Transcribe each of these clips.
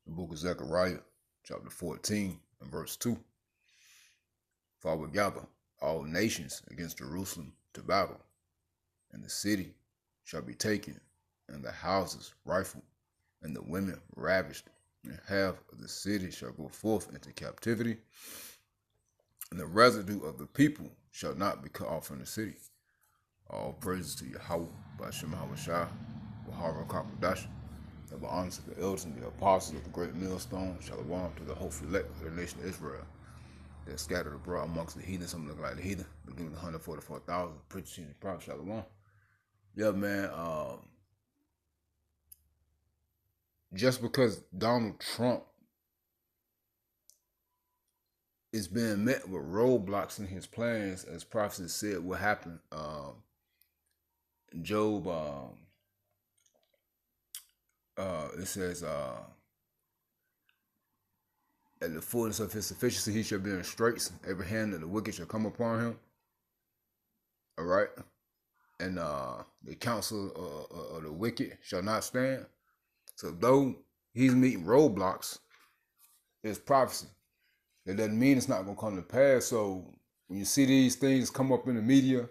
The book of Zechariah, chapter 14, and verse 2. For I will gather all nations against Jerusalem to battle, and the city shall be taken, and the houses rifled, and the women ravished, and half of the city shall go forth into captivity, and the residue of the people shall not be cut off from the city. All praises to Yahweh, by Shem Shah, Wahara Kakodash. Double honor to the elders and the apostles of the great millstone. Shalom to the hopeful elect of the nation of Israel. They're scattered abroad amongst the heathen. Some look like the heathen. Beginning 144,000. Preaching the prophet. Shalom. Yeah, man. Just because Donald Trump is being met with roadblocks in his plans, as prophecy said will happen. Job, it says, at the fullness of his sufficiency, he shall be in straits. Every hand of the wicked shall come upon him. All right. And the counsel of the wicked shall not stand. So though he's meeting roadblocks, it's prophecy. That doesn't mean it's not going to come to pass. So when you see these things come up in the media,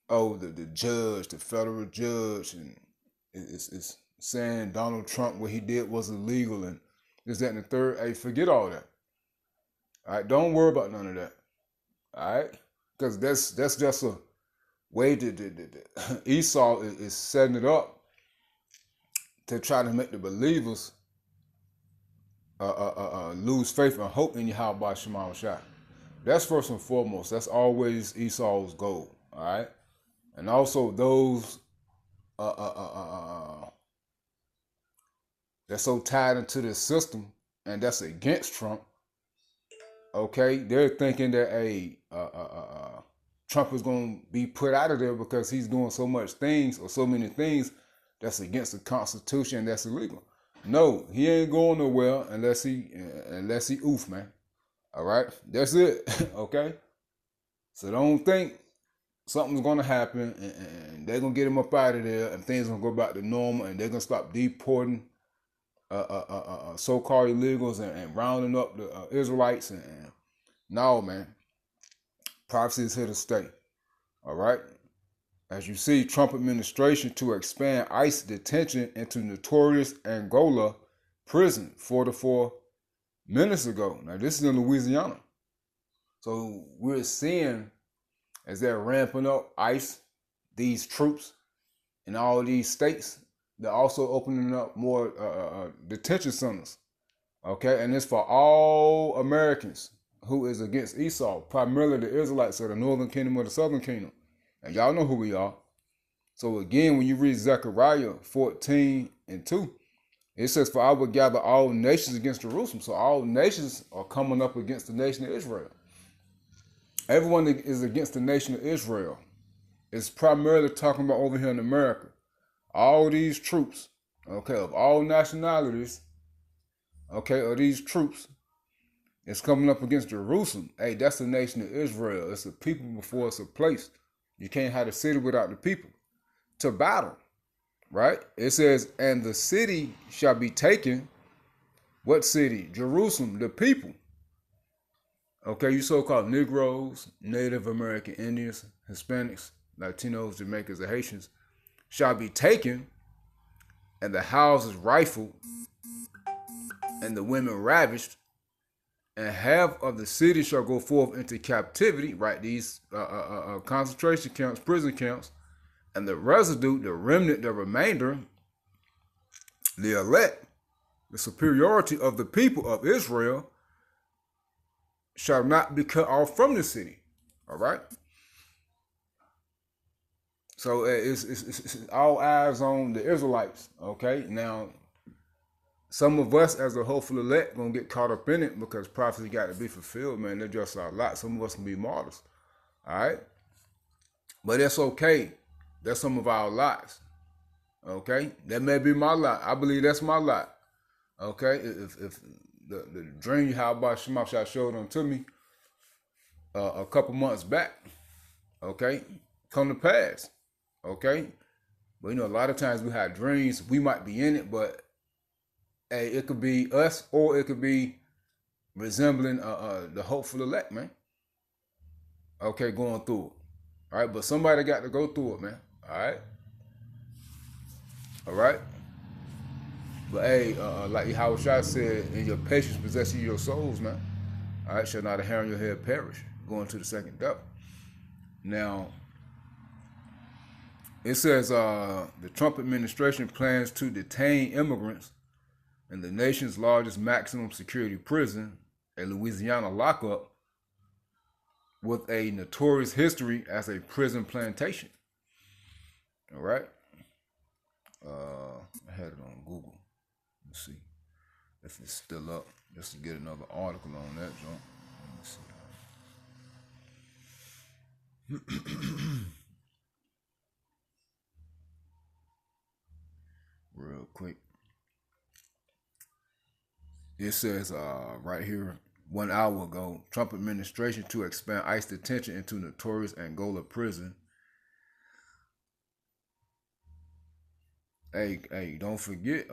the judge, the federal judge, and it's saying Donald Trump, what he did was illegal, and this, that, and the third. Hey, forget all that. All right, don't worry about none of that. All right, because that's just a way that Esau is setting it up to try to make the believers lose faith and hope in Yahweh by Shema Shah. That's first and foremost. That's always Esau's goal. All right, and also those that's so tied into this system and that's against Trump. Okay, they're thinking that Trump is going to be put out of there because he's doing so much things or so many things that's against the Constitution and that's illegal. No, he ain't going nowhere unless he oof, man. All right, that's it. Okay, so don't think something's going to happen and they're going to get him up out of there and things going to go back to normal and they're going to stop deporting so-called illegals and rounding up the Israelites. And no, man, prophecy is here to stay. All right. As you see, Trump administration to expand ICE detention into notorious Angola Prison 4 minutes ago. Now, this is in Louisiana. So we're seeing as they're ramping up ICE, these troops in all these states, they're also opening up more detention centers. Okay, and it's for all Americans who is against Esau, primarily the Israelites of the northern kingdom or the southern kingdom. And y'all know who we are. So again, when you read Zechariah 14 and 2, it says, for I will gather all nations against Jerusalem. So all nations are coming up against the nation of Israel. Everyone that is against the nation of Israel is primarily talking about over here in America. All these troops, okay, of all nationalities, okay, of these troops, is coming up against Jerusalem. Hey, that's the nation of Israel. It's a people before it's a place. You can't have a city without the people to battle, right? It says, and the city shall be taken. What city? Jerusalem, the people. Okay, you so-called Negroes, Native American Indians, Hispanics, Latinos, Jamaicans, and Haitians shall be taken, and the houses rifled, and the women ravished, and half of the city shall go forth into captivity, right? These concentration camps, prison camps, and the residue, the remnant, the remainder, the elect, the superiority of the people of Israel shall not be cut off from the city. All right? So it's all eyes on the Israelites. Okay? Now, some of us as a hopeful elect going to get caught up in it because prophecy got to be fulfilled, man. They're just a lot. Some of us can be martyrs. All right? But that's okay. That's some of our lives. Okay? That may be my lot. I believe that's my lot. Okay? If the dream how about Shema showed unto me a couple months back, okay, come to pass. Okay? But you know, a lot of times we have dreams, we might be in it, but Hey, it could be us or it could be resembling the hopeful elect, man. Okay, going through it. All right, but somebody got to go through it, man. All right, all right. But hey, like Howard Shah said, in your patience possessing your souls, man. All right, shall not a hair on your head perish, going to the second death. Now, it says the Trump administration plans to detain immigrants in the nation's largest maximum security prison, a Louisiana lockup, with a notorious history as a prison plantation. All right. I had it on Google. Let's see if it's still up, just to get another article on that junk. Let me see. Real quick. It says right here, 1 hour ago, Trump administration to expand ICE detention into notorious Angola prison. Hey, don't forget,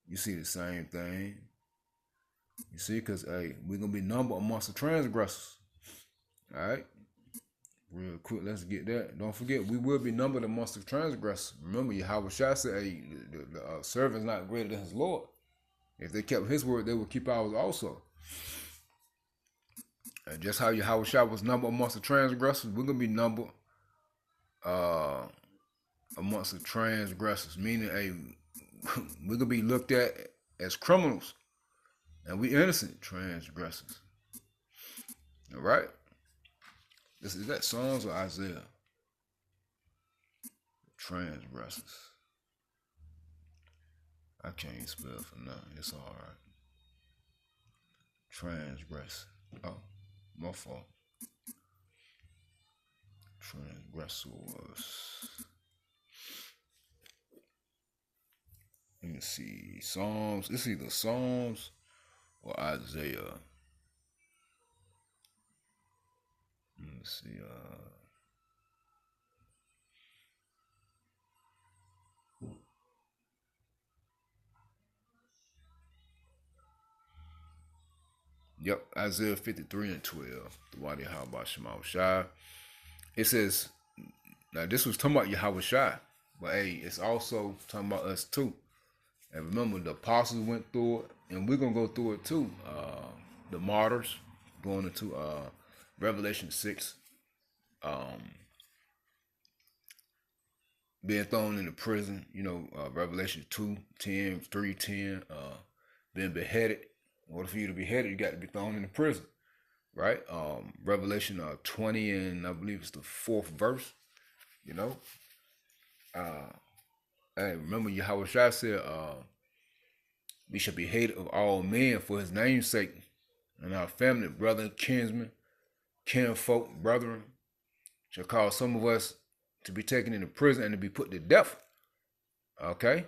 you see the same thing. You see, because, hey, we're going to be numbered amongst the transgressors. All right? Real quick, let's get that. Don't forget, we will be numbered amongst the transgressors. Remember, Yahweh Shah said, hey, the servant is not greater than his Lord. If they kept his word, they would keep ours also. And just how Yahweh Shah was numbered amongst the transgressors, we're going to be numbered amongst the transgressors. Meaning, hey, we're going to be looked at as criminals. And we innocent transgressors. All right? Is that Psalms or Isaiah? Transgressors. I can't spell for nothing. It's all right. Transgress. Oh, my fault. Transgressors. Let me see. Psalms. It's either Psalms or Isaiah. Let me see. Yep, Isaiah 53 and 12. The Wadi Yahweh Shema Shai. It says, now this was talking about Yahweh Shai, but hey, it's also talking about us too. And remember, the apostles went through it, and we're going to go through it too. The martyrs, going into Revelation 6, being thrown into prison, Revelation 2, 10, 3, 10, being beheaded. In order for you to be beheaded, you got to be thrown into prison, right? Revelation 20, and I believe it's the 4th verse, Hey, remember Yahweh Shai said, we shall be hated of all men for his name's sake, and our family, brethren, kinsmen, kinfolk, brethren, shall cause some of us to be taken into prison and to be put to death. Okay?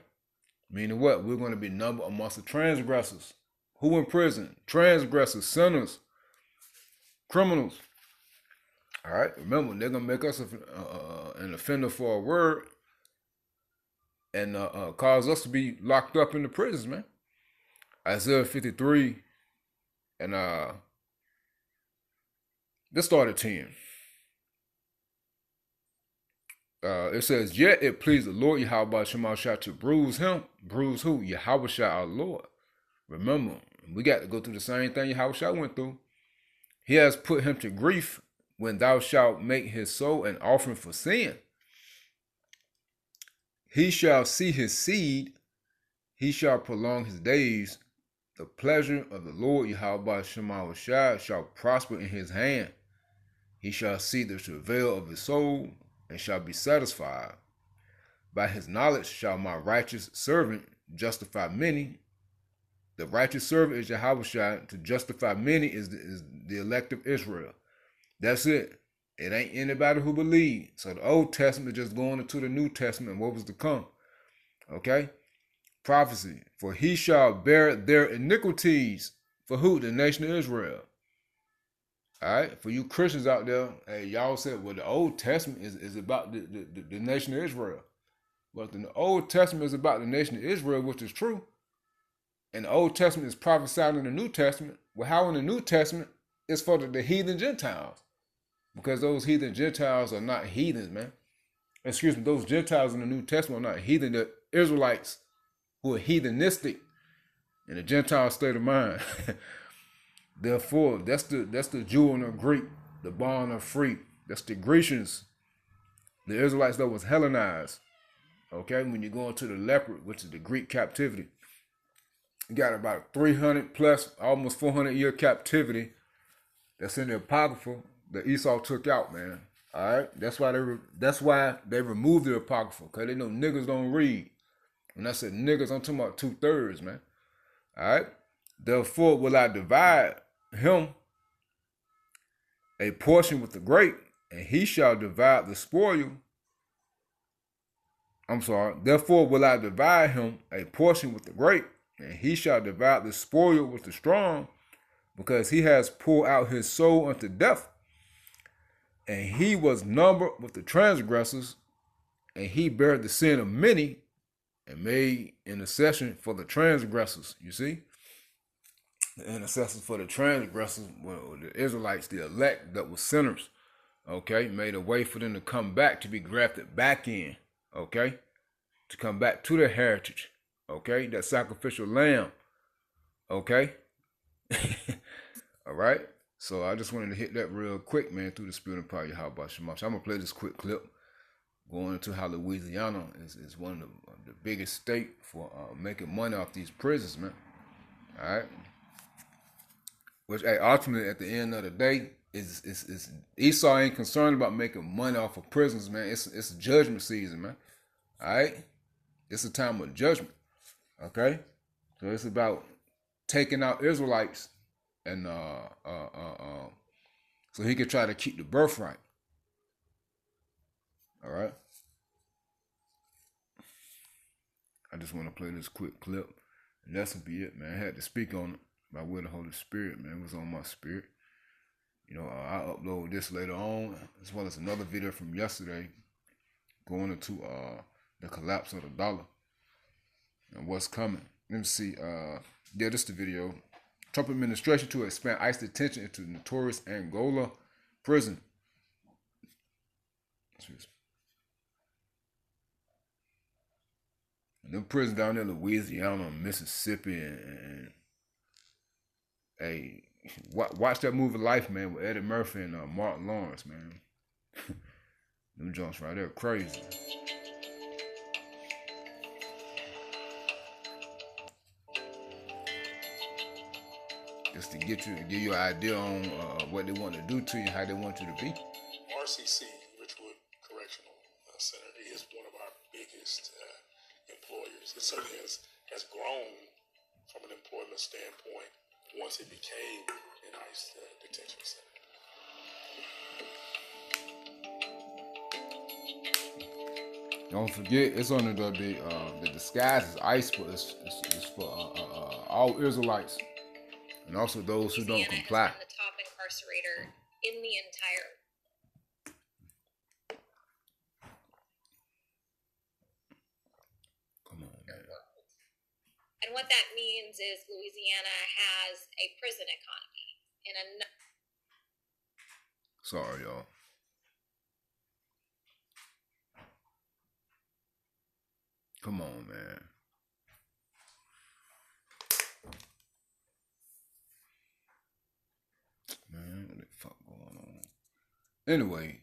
Meaning what? We're going to be numbered amongst the transgressors. Who in prison? Transgressors, sinners, criminals. All right? Remember, they're going to make us an offender for a word and cause us to be locked up in the prisons, man. Isaiah 53 and let's start at 10. It says, yet it pleased the Lord Yahweh Shema Shah to bruise him. Bruise who? Yahweh Shah our Lord. Remember, we got to go through the same thing Yahweh Shah went through. He has put him to grief when thou shalt make his soul an offering for sin. He shall see his seed. He shall prolong his days. The pleasure of the Lord Yahweh Shema Shah shall prosper in his hand. He shall see the travail of his soul and shall be satisfied. By his knowledge shall my righteous servant justify many. The righteous servant is Yahweh Shai. To justify many is the elect of Israel. That's it. It ain't anybody who believes. So the Old Testament just going into the New Testament and what was to come. Okay? Prophecy. For he shall bear their iniquities. For who? The nation of Israel. All right? For you Christians out there, hey, y'all said, well, the Old Testament is about the nation of Israel. But the Old Testament is about the nation of Israel, which is true. And the Old Testament is prophesied in the New Testament. Well, how in the New Testament it's for the heathen Gentiles? Because those heathen Gentiles are not heathens, man. Excuse me, those Gentiles in the New Testament are not heathen. They're Israelites who are heathenistic in a Gentile state of mind. Therefore, that's the Jew and the Greek, the bond and free. That's the Grecians, the Israelites that was Hellenized. Okay, when you go into the leopard, which is the Greek captivity, you got about 300 plus, almost 400-year captivity that's in the Apocrypha that Esau took out, man. All right, that's why they removed the Apocrypha, because they know niggas don't read. When I said niggas, I'm talking about 2/3, man. All right, therefore will I divide him a portion with the great, and he shall divide the spoil. Therefore will I divide him a portion with the great, and he shall divide the spoil with the strong, because he has poured out his soul unto death. And he was numbered with the transgressors, and he bare the sin of many, and made intercession for the transgressors. You see? The intercessors for the transgressors were the Israelites, the elect that were sinners. Okay? Made a way for them to come back, to be grafted back in. Okay? To come back to their heritage. Okay? That sacrificial lamb. Okay? All right? So I just wanted to hit that real quick, man, through the spirit and power of Yahweh Shema. So I'm going to play this quick clip going into how Louisiana is one of the biggest state for making money off these prisons, man. All right? Which, hey, ultimately, at the end of the day, is Esau ain't concerned about making money off of prisons, man. It's judgment season, man. All right? It's a time of judgment. Okay? So it's about taking out Israelites and so he could try to keep the birthright. All right. I just want to play this quick clip, and that's gonna be it, man. I had to speak on it by way of the Holy Spirit, man. It was on my spirit. You know, I'll upload this later on, as well as another video from yesterday, going into the collapse of the dollar and what's coming. Let me see. Yeah, this is the video. Trump administration to expand ICE detention into notorious Angola prison. And them prisons down there in Louisiana, Mississippi, and hey, watch that movie Life, man, with Eddie Murphy and Martin Lawrence, man. Them joints right there, crazy. Just to give you an idea on what they want to do to you, how they want you to be. RCC, Richwood Correctional Center, is one of our biggest employers. It certainly has grown from an employment standpoint once it became an ICE detention center. Don't forget, it's under the disguise is ICE, but it's for all Israelites. And also those who don't comply. The top incarcerator in the entire. Come on, man. And what that means is Louisiana has a prison economy in a. Sorry, y'all. Come on, man. Man, what the fuck going on? Anyway.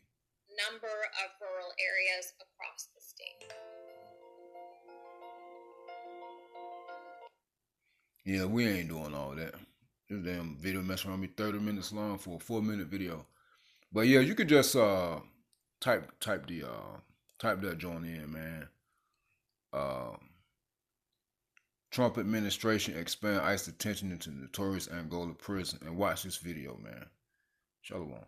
Number of rural areas across the state. Yeah, we ain't doing all that. This damn video messing around me 30 minutes long for a 4-minute video. But yeah, you could just type that joint in, man. Trump administration expand ICE detention into notorious Angola prison, and watch this video, man. Shalom.